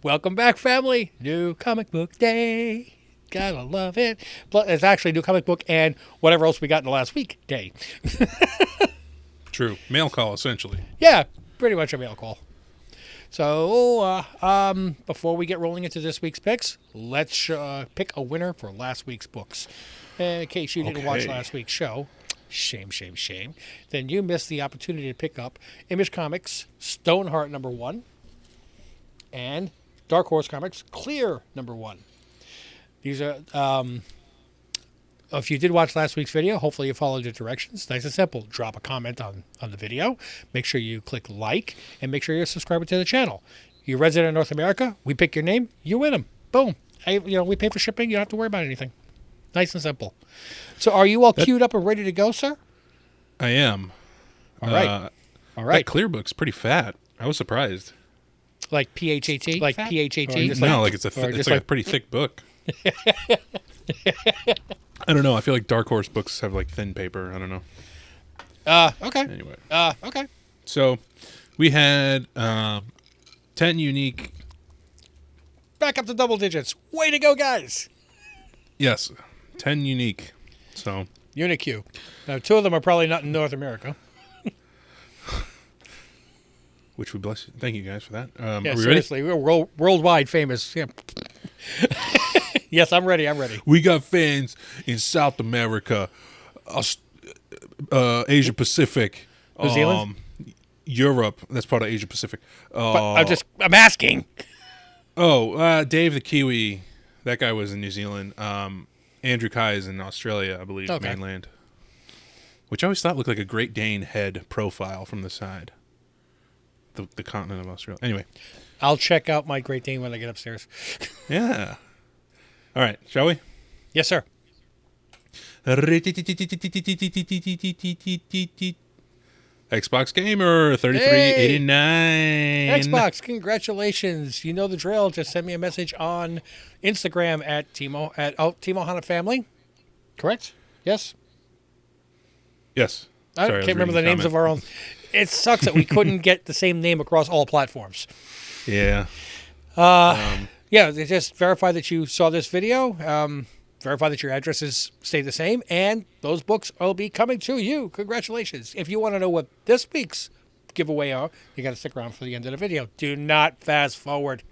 Welcome back, family. New comic book day. Gotta love it. It's actually new comic book and whatever else we got in the last week day. True. Mail call, essentially. Yeah, pretty much a mail call. So, before we get rolling into this week's picks, let's pick a winner for last week's books. In case you didn't watch last week's show, shame, then you missed the opportunity to pick up Image Comics Stoneheart #1 and Dark Horse Comics Clear #1. These are, if you did watch last week's video, hopefully you followed the directions. Nice and simple. Drop a comment on the video. Make sure you click like and make sure you're subscribed to the channel. You're resident in North America, we pick your name, you win them. Boom. We pay for shipping. You don't have to worry about anything. Nice and simple. So are you all queued up and ready to go, sir? I am. All right. That clear book's pretty fat. I was surprised. Like PHAT? Like Or PHAT? just it's like a pretty thick book. I don't know. I feel like Dark Horse books have like thin paper. I don't know. Okay. Anyway. Okay. So we had 10 unique. Back up to double digits. Way to go, guys. Yes. 10 unique. So. Unique. Now, 2 of them are probably not in North America. Which we bless you. Thank you guys for that. Yeah, are we seriously. ready? We're worldwide famous. Yeah. Yes, I'm ready. We got fans in South America, Asia Pacific, New Zealand, Europe. That's part of Asia Pacific. But I'm asking. Dave the Kiwi. That guy was in New Zealand. Andrew Kai is in Australia, I believe, mainland. Which I always thought looked like a Great Dane head profile from the side. The continent of Australia. Anyway. I'll check out my Great Dane when I get upstairs. Yeah. All right, shall we? Yes, sir. Xbox Gamer 3389. Xbox, congratulations. You know the drill. Just send me a message on Instagram at Timo Hana Family. Correct? Yes? Yes. I can't remember the names of our own. It sucks that we couldn't get the same name across all platforms. Yeah. Yeah, they just verify that you saw this video, verify that your addresses stay the same, and those books will be coming to you. Congratulations. If you want to know what this week's giveaway are, you got to stick around for the end of the video. Do not fast forward.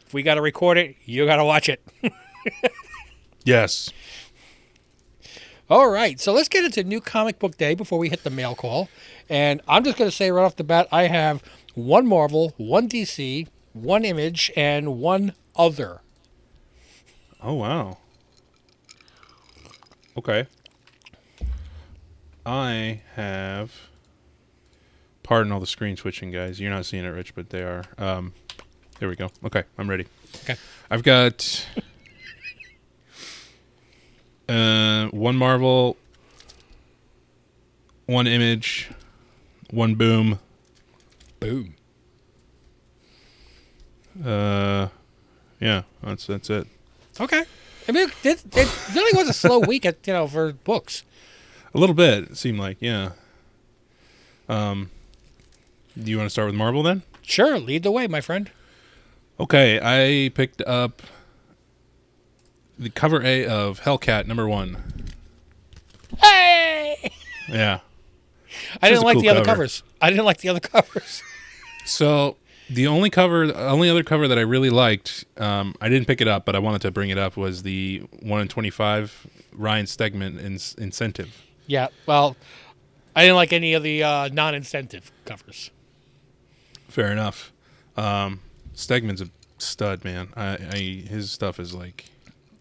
If we got to record it, you got to watch it. Yes. All right, so let's get into New Comic Book Day before we hit the mail call. And I'm just going to say right off the bat, I have 1 Marvel, 1 DC, 1 Image, and 1 other. Oh, wow. Okay. I have... Pardon all the screen switching, guys. You're not seeing it, Rich, but they are. There we go. Okay, I'm ready. Okay. I've got... 1 Marvel, 1 Image, 1 Boom. Boom. Yeah, that's it. Okay. I mean, it really was a slow week for books. A little bit, it seemed like, yeah. Do you want to start with Marvel then? Sure, lead the way, my friend. Okay, I picked up the cover A of Hellcat #1. Hey! Yeah. I didn't like the other covers. So the only other cover that I really liked, I didn't pick it up, but I wanted to bring it up, was the 1 in 25 Ryan Stegman incentive. Yeah, well, I didn't like any of the non-incentive covers. Fair enough. Stegman's a stud, man. His stuff is like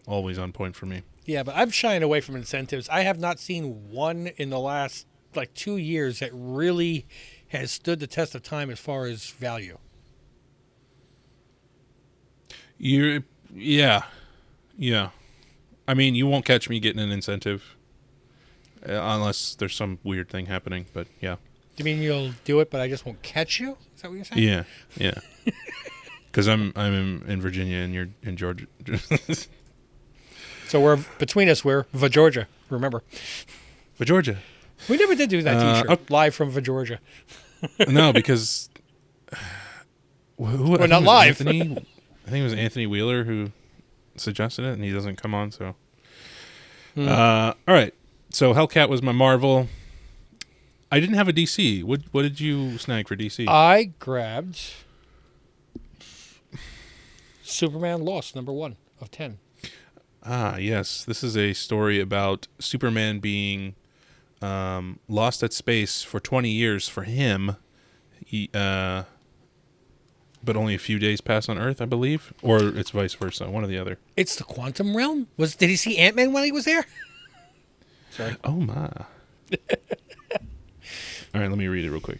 always on point for me. Yeah, but I'm shying away from incentives. I have not seen one in the last 2 years that really has stood the test of time as far as value. Yeah. I mean, you won't catch me getting an incentive unless there's some weird thing happening. But yeah. You mean you'll do it, but I just won't catch you? Is that what you're saying? Yeah. Because I'm in Virginia and you're in Georgia. So we're Georgia. Remember, Georgia. We never did do that T-shirt live from Georgia. No, because we're not live. Anthony? I think it was Anthony Wheeler who suggested it, and he doesn't come on. So, all right. So Hellcat was my Marvel. I didn't have a DC. What did you snag for DC? I grabbed Superman Lost, #1 of 10. Ah, yes. This is a story about Superman being lost at space for 20 years for him. He, but only a few days pass on Earth, I believe. Or it's vice versa, one or the other. It's the quantum realm? Did he see Ant-Man when he was there? Sorry. Oh, my. All right, let me read it real quick.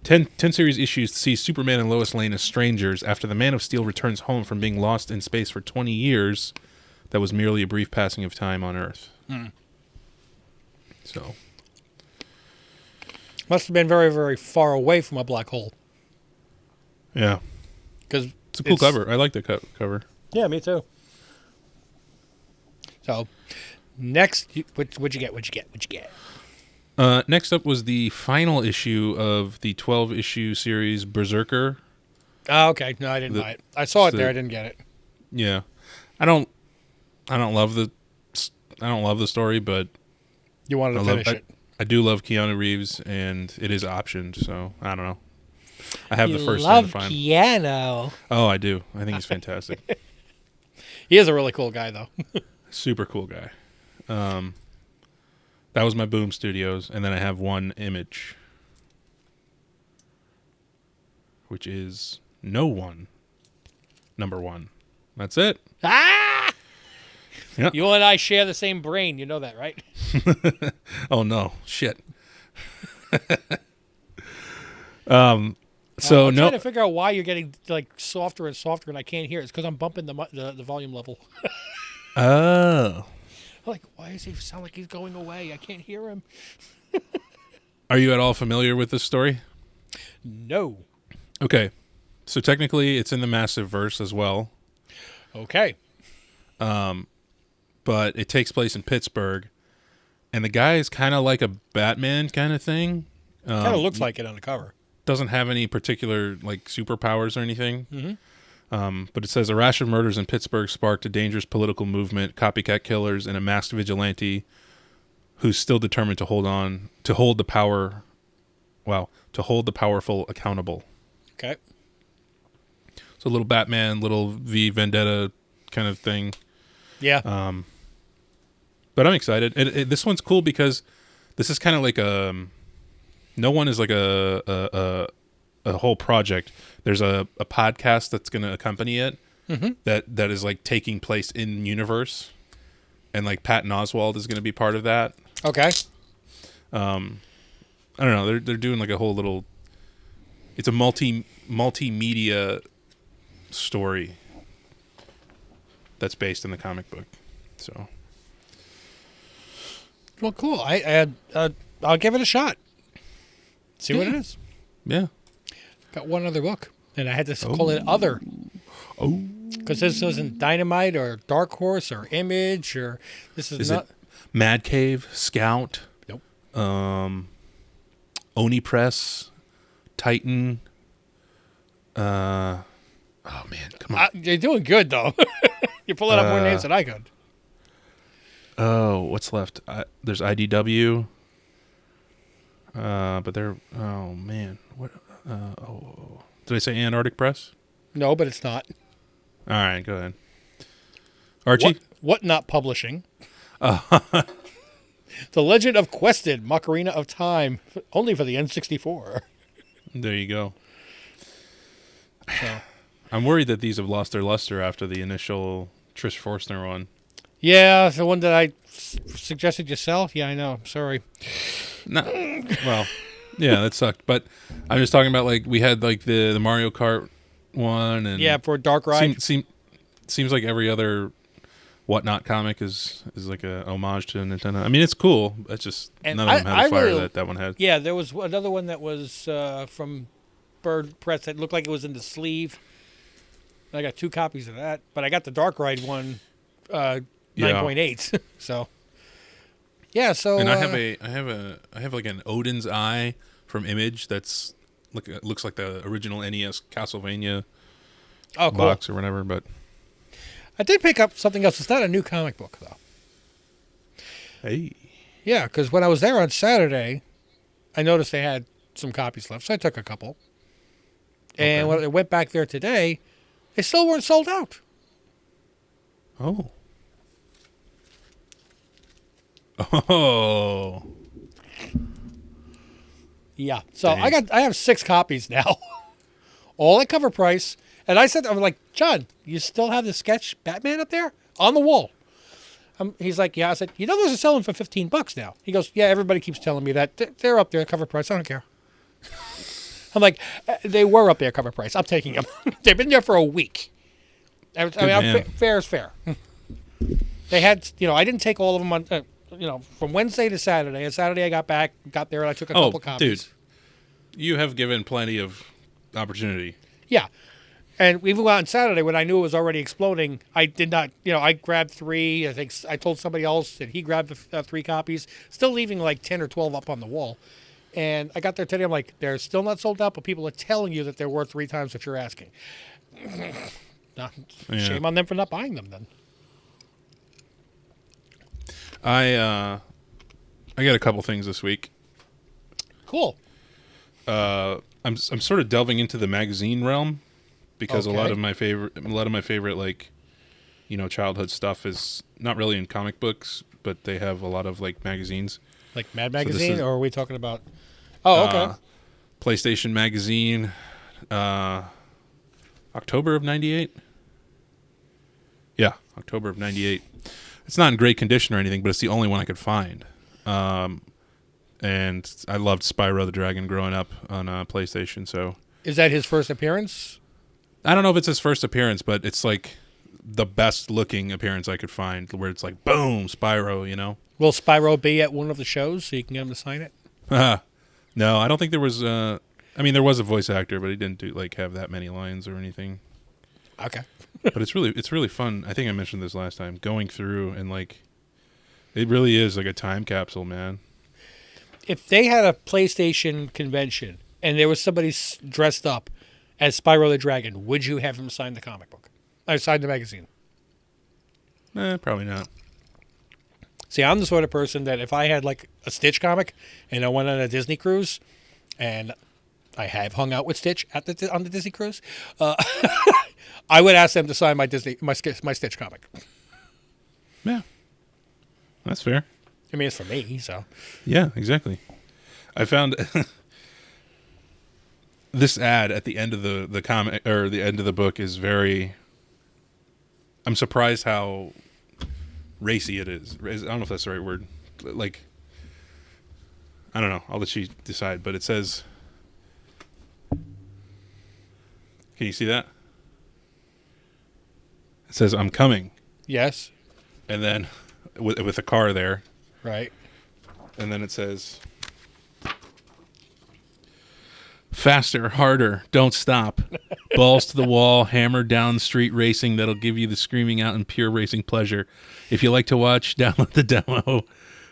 10 series issues see Superman and Lois Lane as strangers after the Man of Steel returns home from being lost in space for 20 years. That was merely a brief passing of time on Earth. So. Must have been very, very far away from a black hole. Yeah. Because it's a cool cover. I like the cover. Yeah, me too. So, next, what'd you get? Next up was the final issue of the 12-issue series Berserker. Oh, okay. No, I didn't buy it. I saw it there. I didn't get it. Yeah, I don't love the story, but you wanted to finish it. I do love Keanu Reeves, and it is optioned, so I don't know. I have the first love time to find. Keanu. Oh, I do. I think he's fantastic. He is a really cool guy, though. Super cool guy. That was my Boom Studios, and then I have one Image, which is No One, #1. That's it. Ah! Yep. You and I share the same brain. You know that, right? Oh, no. Shit. I'm trying to figure out why you're getting like softer and softer, and I can't hear it. It's because I'm bumping the volume level. Oh. Like, why does he sound like he's going away? I can't hear him. Are you at all familiar with this story? No. Okay. So technically it's in the Massive Verse as well. Okay. But it takes place in Pittsburgh. And the guy is kind of like a Batman kind of thing. Kind of looks like it on the cover. Doesn't have any particular like superpowers or anything. Mm-hmm. But it says a rash of murders in Pittsburgh sparked a dangerous political movement, copycat killers, and a masked vigilante who's still determined to hold the powerful accountable. Okay. So a little Batman, little V Vendetta kind of thing. Yeah. But I'm excited. This one's cool because this is kind of like No One is like a whole project. There's a podcast that's going to accompany it that is like taking place in universe, and like Patton Oswalt is going to be part of that. Okay. I don't know. They're doing like a whole little. It's a multimedia story that's based in the comic book. So. Well, cool. I'll give it a shot. See what it is. Yeah. Got one other book, and I had to call it Other. Oh. Because this wasn't Dynamite or Dark Horse or Image or this is not. It Mad Cave, Scout? Nope. Oni Press, Titan. Oh man, come on. You're doing good though. You're pulling up more names than I could. Oh, what's left? There's IDW. But they're oh man, what? Did I say Antarctic Press? No, but it's not. All right, go ahead. Archie? What not publishing? The Legend of Quested, Macarena of Time, only for the N64. There you go. So. I'm worried that these have lost their luster after the initial Trish Forstner one. Yeah, the one that I suggested you sell. Yeah, I know. I'm sorry. No, well, yeah, that sucked. But I'm just talking about like we had like the Mario Kart one, and yeah, for Dark Ride. Seems like every other Whatnot comic is like a homage to Nintendo. I mean, it's cool. It's just none of them had the fire that one had. Yeah, there was another one that was from Bird Press that looked like it was in the sleeve. I got 2 copies of that, but I got the Dark Ride one, 9.8. So. Yeah, so and I have like an Odin's Eye from Image that's looks like the original NES Castlevania Oh, cool. box or whatever. But I did pick up something else. It's not a new comic book, though. hey. Yeah, because when I was there on Saturday, I noticed they had some copies left, so I took a couple. And when I went back there today, they still weren't sold out. Oh. Oh. Yeah. So Dang. I have 6 copies now. All at cover price. And I said, I'm like, John, you still have the sketch Batman up there on the wall? He's like, yeah. I said, you know those are selling for $15 now. He goes, yeah, everybody keeps telling me that. They're up there at cover price. I don't care. I'm like, they were up there at cover price. I'm taking them. They've been there for a week. Fair is fair. They had, I didn't take all of them on, from Wednesday to Saturday. And Saturday I got there, and I took a couple copies. Dude, you have given plenty of opportunity. Yeah. And even on Saturday, when I knew it was already exploding, I did not, I grabbed 3. I think I told somebody else that he grabbed 3 copies, still leaving like 10 or 12 up on the wall. And I got there today. I'm like, they're still not sold out, but people are telling you that they're worth 3 times what you're asking. Shame on them for not buying them then. I got a couple things this week. Cool. I'm sort of delving into the magazine realm because a lot of my favorite like, childhood stuff is not really in comic books, but they have a lot of like magazines. Like Mad Magazine, or are we talking about? Oh, okay. PlayStation Magazine, October of '98. Yeah, October of '98. It's not in great condition or anything, but it's the only one I could find. And I loved Spyro the Dragon growing up on PlayStation. So, is that his first appearance? I don't know if it's his first appearance, but it's like the best looking appearance I could find, where it's like boom, Spyro. Will Spyro be at one of the shows so you can get him to sign it? No, I don't think there was. There was a voice actor, but he didn't have that many lines or anything. Okay. But it's really fun. I think I mentioned this last time. Going through and it really is like a time capsule, man. If they had a PlayStation convention and there was somebody dressed up as Spyro the Dragon, would you have him sign the comic book? Or sign the magazine? Probably not. See, I'm the sort of person that if I had like a Stitch comic and I went on a Disney cruise, and I have hung out with Stitch on the Disney cruise, I would ask them to sign my Stitch comic. Yeah, that's fair. I mean, it's for me, so. Yeah, exactly. I found this ad at the end of the comic, or the end of the book, is very. I'm surprised how racy it is. I don't know if that's the right word. I don't know. I'll let you decide. But it says. Can you see that? It says, "I'm coming." Yes. And then with a car there. Right. And then it says, "Faster, harder, don't stop. Balls to the wall, hammer down street racing that'll give you the screaming out and pure racing pleasure. If you like to watch, download the demo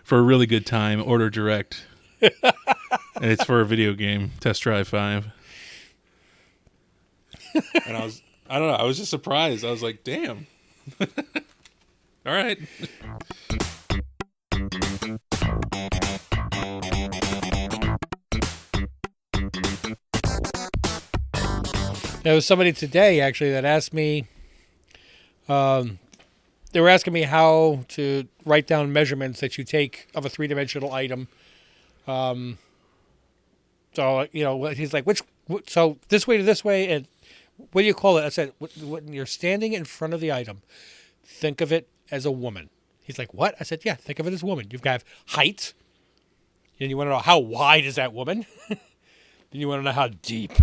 for a really good time. Order direct." And it's for a video game, Test Drive 5. And I don't know, I was just surprised. I was like, damn. All right. There was somebody today, actually, that asked me, they were asking me how to write down measurements that you take of a 3-dimensional item. So, he's like, so this way to this way, and what do you call it? I said, when you're standing in front of the item, think of it as a woman. He's like, what? I said, yeah, think of it as a woman. You've got height, and you want to know how wide is that woman? Then you want to know how deep.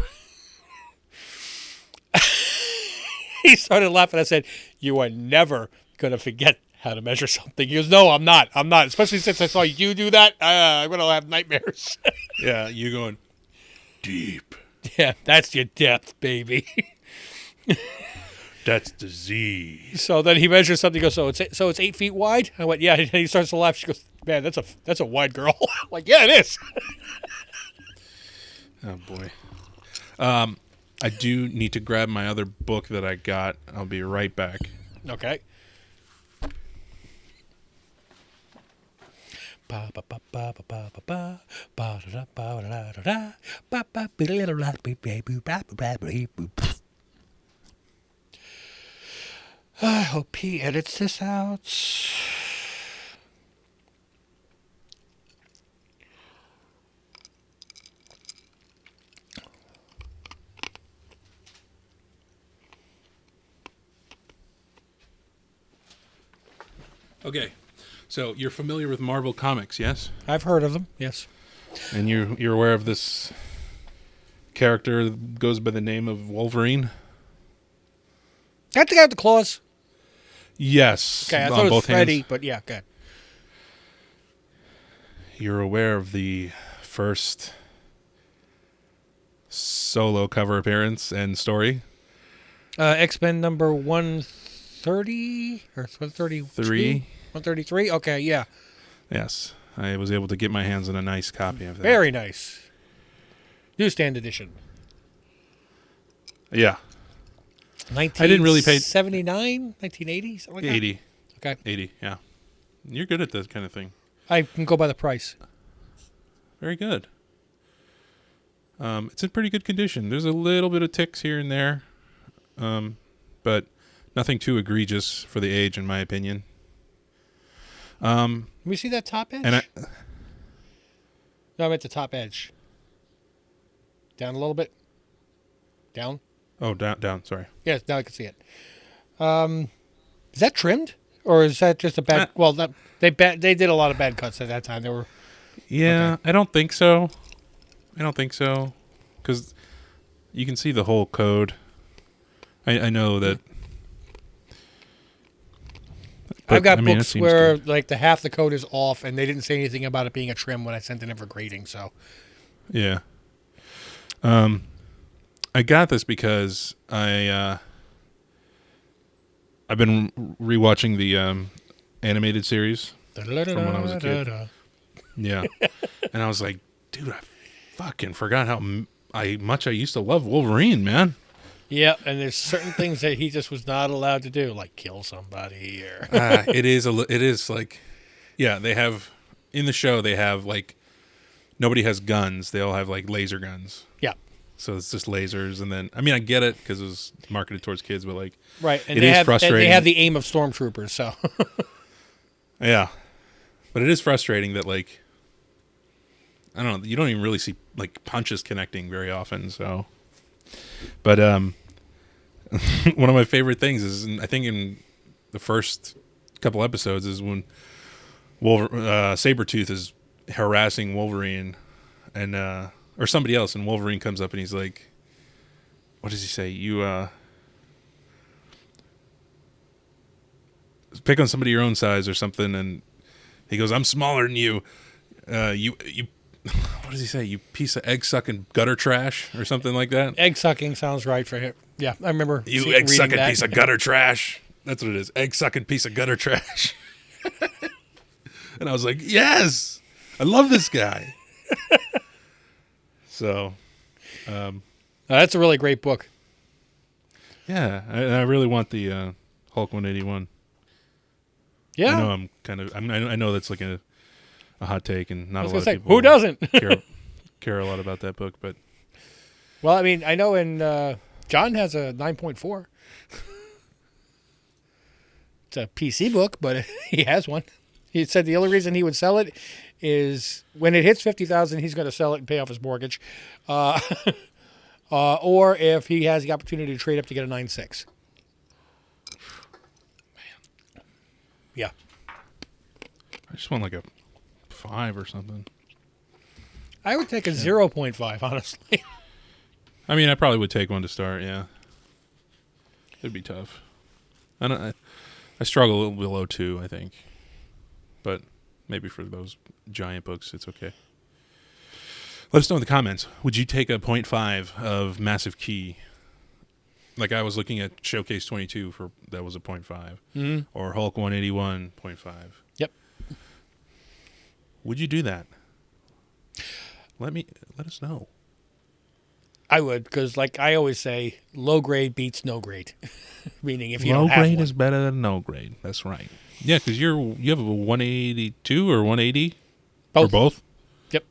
He started laughing. I said, you are never going to forget how to measure something. He goes, no, I'm not. Especially since I saw you do that. I'm going to have nightmares. Yeah, you going deep. Yeah, that's your depth, baby. That's the Z. So then he measures something. He goes, so it's 8 feet wide? I went, yeah. And he starts to laugh. She goes, man, that's a wide girl. I'm like, yeah, it is. Oh, boy. I do need to grab my other book that I got. I'll be right back. Okay. Ba ba ba ba ba ba ba ba ba da ba da da da ba ba ba da da ba ba ba. I hope he edits this out. Okay, so you're familiar with Marvel Comics, yes? I've heard of them, yes. And you're aware of this character that goes by the name of Wolverine? That's the guy with the claws. Yes. Okay, I on thought it was both Freddy, hands. but yeah, good. You're aware of the first solo cover appearance and story? X-Men number 130 or 132? 133? Okay, yeah. Yes. I was able to get my hands on a nice copy of that. Very nice. Newsstand edition. Yeah. I didn't really pay 79, 1980, something like 80. that. Okay. 80, yeah. You're good at this kind of thing. I can go by the price. Very good. It's in pretty good condition. There's a little bit of ticks here and there, but nothing too egregious for the age, in my opinion. Let me see that top edge. No, I'm at the top edge. Down a little bit. Down. Oh, down. Sorry. Yes, now I can see it. Is that trimmed, or is that just a bad? Well, they did a lot of bad cuts at that time. They were. Yeah, Okay. I don't think so. Because you can see the whole code. I know that. I've got it books seems where good. like the half the code is off, and they didn't say anything about it being a trim when I sent it in for grading. So. Yeah. I got this because I've been rewatching the animated series from when I was a kid. Yeah, and I was like, dude, I fucking forgot how much I used to love Wolverine, man. Yeah, and there's certain things that he just was not allowed to do, like kill somebody or. It is like, yeah, they have in the show they have like nobody has guns. They all have like laser guns. Yeah. So it's just lasers, and then I mean I get it because it was marketed towards kids, but like Right, and it they is have, frustrating. They have the aim of stormtroopers, so. Yeah, but it is frustrating that like I don't know, you don't even really see like punches connecting very often. So, but one of my favorite things is I think in the first couple episodes is when Sabretooth is harassing Wolverine and or somebody else, and Wolverine comes up and he's like, what does he say? You pick on somebody your own size or something, and he goes, I'm smaller than you. You what does he say? You piece of egg sucking gutter trash or something like that. Egg sucking sounds right for him. Yeah, I remember. You egg sucking piece of gutter trash. That's what it is. Egg sucking piece of gutter trash. And I was like, yes, I love this guy. So, That's a really great book. yeah, I really want the Hulk 181. Yeah, I know I know that's like a hot take, and not a lot of people. Who doesn't care a lot about that book, but well, I mean, I know in John has a 9.4. It's a PC book, but he has one. He said the only reason he would sell it is when it hits 50,000, he's going to sell it and pay off his mortgage, or if he has the opportunity to trade up to get a 9.6. Man, yeah. I just want like a 5 or something. I would take a 0.5, honestly. I mean, I probably would take one to start. Yeah, it'd be tough. I struggle a little below 2, I think, but maybe for those giant books, it's okay. Let us know in the comments. Would you take a 0.5 of Massive Key? Like I was looking at Showcase 22 for that was a 0.5, or Hulk 181 0.5. Yep. Would you do that? Let us know. I would, because like I always say, low grade beats no grade. Meaning if you low don't have grade one. is better than no grade. That's right. Yeah, because you have a 182 or 180 Both. or both. Yep.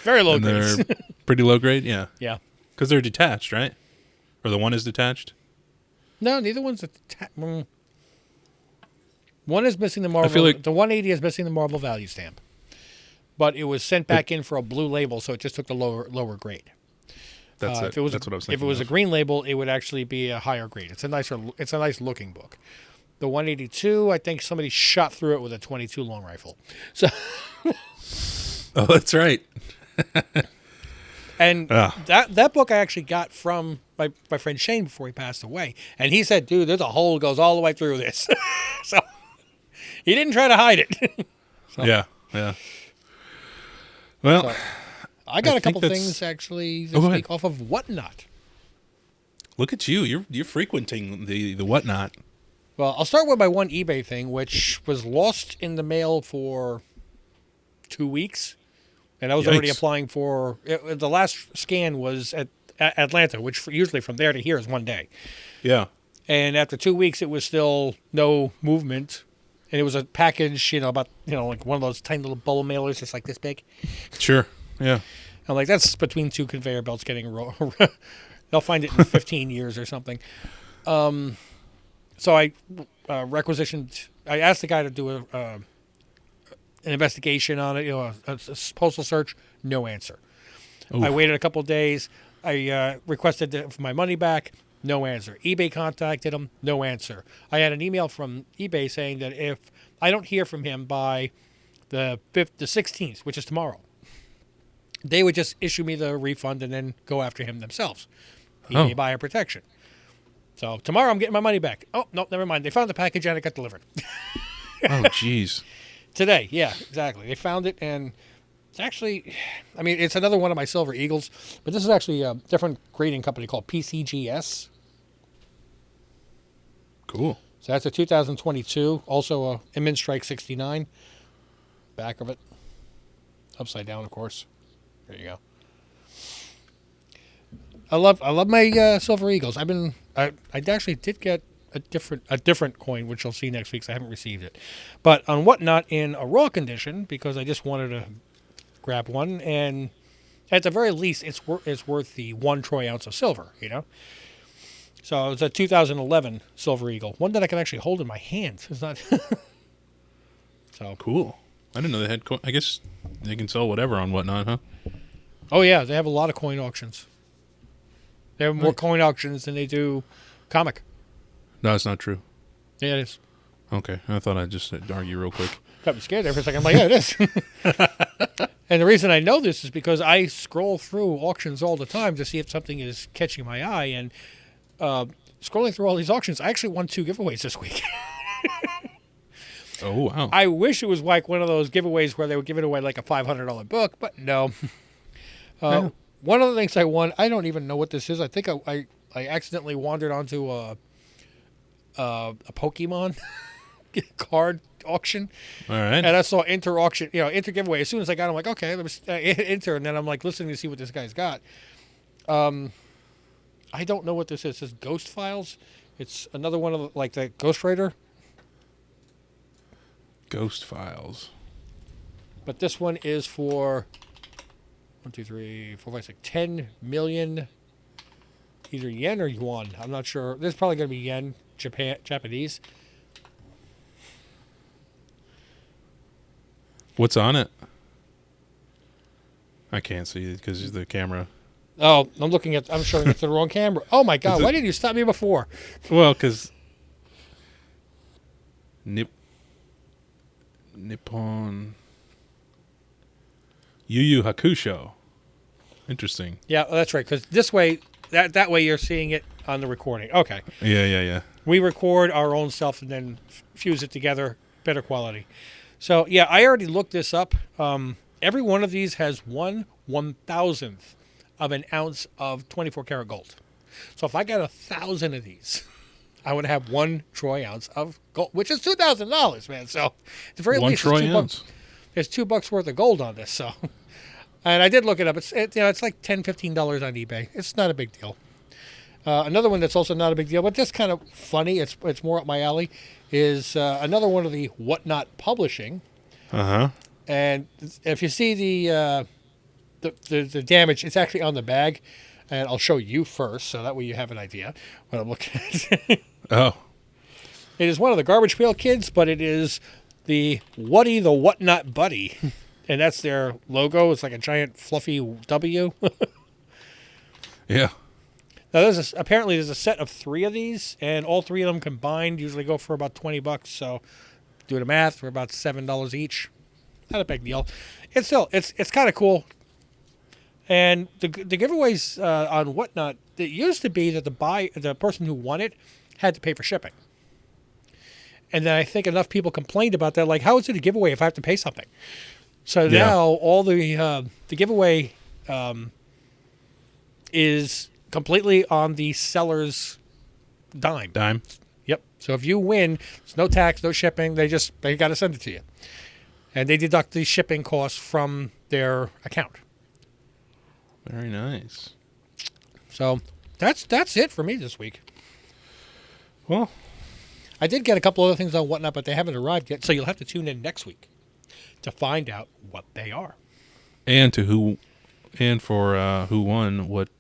Very low And grades. they're pretty low grade. Yeah. Yeah. Because they're detached, right? Or the one is detached. No, neither one's one is missing the marble. feel like- the 180 is missing the marble value stamp, but it was sent back in for a blue label, so it just took the lower grade. That's it. If it was That's what I was thinking. If it was a of. green label, it would actually be a higher grade. It's a nice looking book. The 182, I think somebody shot through it with a 22 long rifle. So, Oh, that's right. and that book I actually got from my friend Shane before he passed away, and he said, "Dude, there's a hole that goes all the way through this." So he didn't try to hide it. Yeah. Well, So, I got I a couple think that's- things actually this go ahead. week off of Whatnot. look at you. You're frequenting the whatnot. Well, I'll start with my one eBay thing, which was lost in the mail for 2 weeks, and I was already Yikes. applying for the last scan was at Atlanta, which usually from there to here is 1 day. Yeah. And after 2 weeks, it was still no movement, and it was a package, about like one of those tiny little bubble mailers, just like this big. Sure. Yeah. I'm like, that's between two conveyor belts getting they'll find it in 15 years or something. So I requisitioned. I asked the guy to do an investigation on it. A postal search. No answer. Oof. I waited a couple of days. I requested my money back. No answer. eBay contacted him. No answer. I had an email from eBay saying that if I don't hear from him by the 16th, which is tomorrow, they would just issue me the refund and then go after him themselves. eBay buyer protection. So tomorrow I'm getting my money back. Oh, no, never mind. They found the package and it got delivered. Oh, jeez. Today, yeah, exactly. They found it, and it's actually, it's another one of my Silver Eagles, but this is actually a different grading company called PCGS. Cool. So that's a 2022, also a Inman Strike 69. Back of it. Upside down, of course. There you go. I love my Silver Eagles. I actually did get a different coin, which you'll see next week, so I haven't received it. But on Whatnot in a raw condition, because I just wanted to grab one, and at the very least, it's worth the 1 troy ounce of silver, So it's a 2011 Silver Eagle, one that I can actually hold in my hand. It's not. So Cool. I didn't know they had. I guess they can sell whatever on Whatnot, huh? Oh yeah, they have a lot of coin auctions. They have more Nice. coin auctions than they do comic. No, that's not true. Yeah, it is. Okay, I thought I'd just argue real quick. Got me scared there for a second. I'm like, yeah, it is. And the reason I know this is because I scroll through auctions all the time to see if something is catching my eye. And scrolling through all these auctions, I actually won 2 giveaways this week. Oh, wow. I wish it was like one of those giveaways where they were giving away like a $500 book, but no. Yeah. One of the things I won, I don't even know what this is. I think I accidentally wandered onto a Pokemon card auction. All right. And I saw enter auction, enter giveaway. As soon as I got it, I'm like, okay, let me enter. And then I'm like listening to see what this guy's got. I don't know what this is. It says Ghost Files. It's another one of the Ghost Rider. Ghost Files. But this one is for 1, 2, 3, 4, 5, 6, 10 million either yen or yuan. I'm not sure. This is probably going to be yen, Japanese. What's on it? I can't see it because the camera. Oh, I'm showing it to the wrong camera. Oh my God! Why didn't you stop me before? Well, because Nippon Yu Yu Hakusho. Interesting. Yeah, that's right. Because this way, that way you're seeing it on the recording. Okay. Yeah. We record our own stuff and then fuse it together, better quality. So yeah, I already looked this up. Every one of these has 1/1000th of an ounce of 24 karat gold. So if I got 1,000 of these, I would have 1 troy ounce of gold, which is $2,000, man. So at the very One least, troy it's $2. ounce. There's $2 worth of gold on this. So And I did look it up. It's like $10, $15 on eBay. It's not a big deal. Another one that's also not a big deal, but just kind of funny. It's more up my alley. Is another one of the Whatnot Publishing. And if you see the damage, it's actually on the bag, and I'll show you first, so that way you have an idea what I'm looking at. Oh. It is one of the Garbage Pail Kids, but it is the Woody the Whatnot Buddy. And that's their logo. It's like a giant fluffy W. Yeah. Now, apparently there's a set of 3 of these, and all 3 of them combined usually go for about $20. So do the math, for about $7 each. Not a big deal. It's kind of cool. And the giveaways on Whatnot, it used to be that the person who won it had to pay for shipping. And then I think enough people complained about that, like, how is it a giveaway if I have to pay something? So now all the giveaway is completely on the seller's dime. Yep. So if you win, there's no tax, no shipping. They got to send it to you, and they deduct the shipping costs from their account. Very nice. So that's it for me this week. Well, I did get a couple other things on Whatnot, but they haven't arrived yet. So you'll have to tune in next week to find out what they are. And for who won what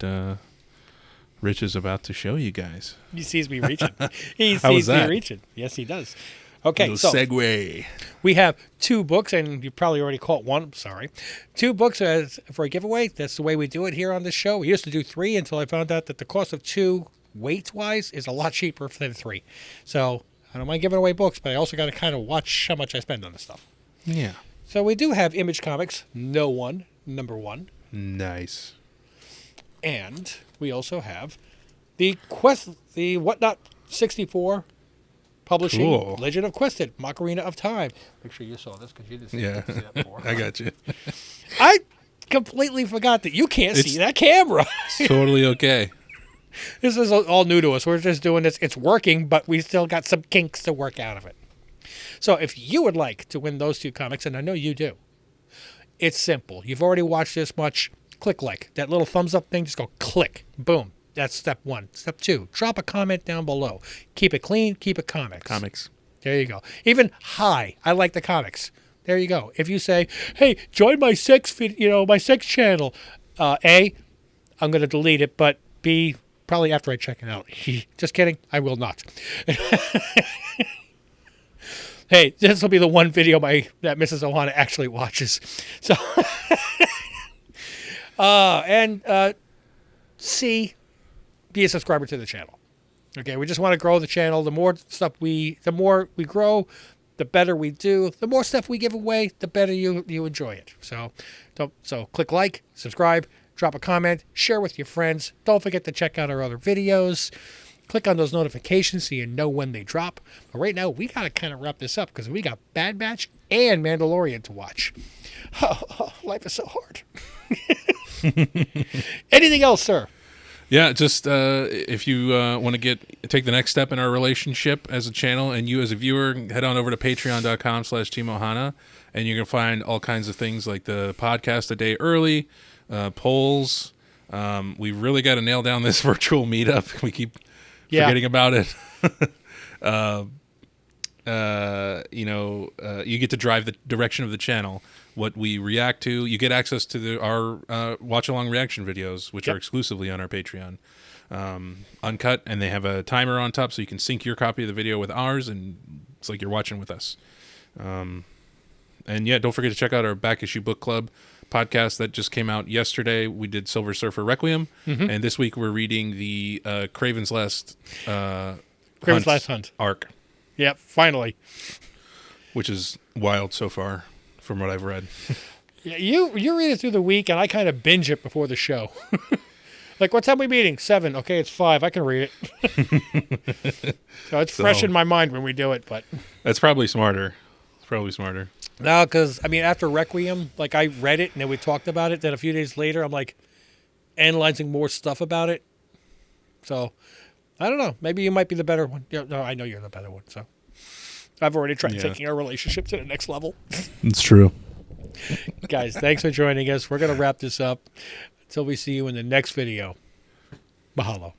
Rich is about to show you guys. He sees me reaching. He sees me reaching. Yes, he does. Okay, so segue. We have 2 books, and you probably already caught one. Sorry. 2 books for a giveaway. That's the way we do it here on this show. We used to do 3 until I found out that the cost of 2 weight-wise is a lot cheaper than 3. So I don't mind giving away books, but I also got to kind of watch how much I spend on this stuff. Yeah. So we do have Image Comics, No One, number 1. Nice. And we also have the Whatnot 64 Publishing, cool. Legend of Quested, Macarena of Time. Make sure you saw this because you didn't see that before. I got you. I completely forgot that you can't see that camera. It's totally okay. This is all new to us. We're just doing this. It's working, but we still got some kinks to work out of it. So if you would like to win those 2 comics, and I know you do, it's simple. You've already watched this much. Click like. That little thumbs up thing, just go click. Boom. That's step 1. Step 2, drop a comment down below. Keep it clean. Keep it comics. There you go. Even hi, I like the comics. There you go. If you say, hey, join my sex channel, A, I'm going to delete it, but B, probably after I check it out. Just kidding. I will not. Hey, this will be the one video that Mrs. Ohana actually watches. So, C, be a subscriber to the channel. Okay, we just want to grow the channel. The more we grow, the better we do. The more stuff we give away, the better you enjoy it. So click like, subscribe, drop a comment, share with your friends. Don't forget to check out our other videos. Click on those notifications so you know when they drop. But right now, we got to kind of wrap this up because we got Bad Batch and Mandalorian to watch. Life is so hard. Anything else, sir? Yeah, just if you want to take the next step in our relationship as a channel, and you as a viewer, head on over to patreon.com/TeamOhana, and you can find all kinds of things like the podcast a day early, polls. We really got to nail down this virtual meetup. We keep forgetting about it. You get to drive the direction of the channel, what we react to. You get access to our watch-along reaction videos, which are exclusively on our Patreon. Uncut, and they have a timer on top so you can sync your copy of the video with ours, and it's like you're watching with us. And yeah, don't forget to check out our Back Issue Book Club podcast that just came out yesterday. We did Silver Surfer Requiem, and this week we're reading the Kraven's Last Hunt arc. Yep, finally. Which is wild so far, from what I've read. Yeah, you read it through the week, and I kind of binge it before the show. Like, what time are we meeting? 7. Okay, it's 5. I can read it. So it's fresh in my mind when we do it, but that's probably smarter. No, because, after Requiem, like, I read it, and then we talked about it. Then a few days later, I'm, like, analyzing more stuff about it. So, I don't know. Maybe you might be the better one. Yeah, no, I know you're the better one, so. I've already tried taking our relationship to the next level. It's true. Guys, thanks for joining us. We're going to wrap this up until we see you in the next video. Mahalo.